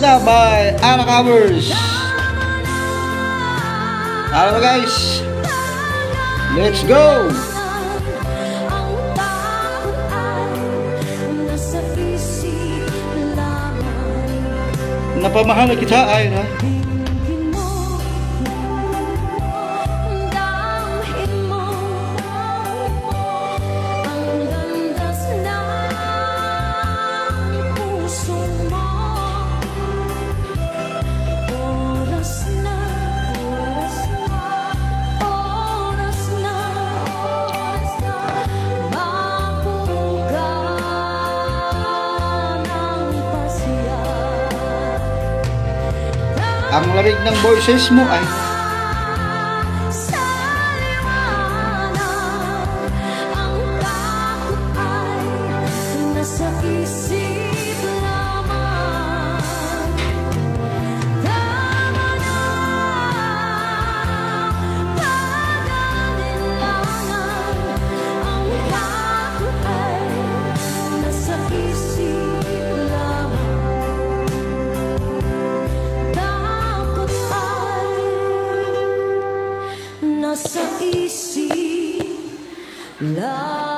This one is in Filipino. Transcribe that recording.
na by Ana Covers. Tara na guys, let's go! Napamahal na kita, Ira. Ang lamig ng boses mo ay nasa isip lang.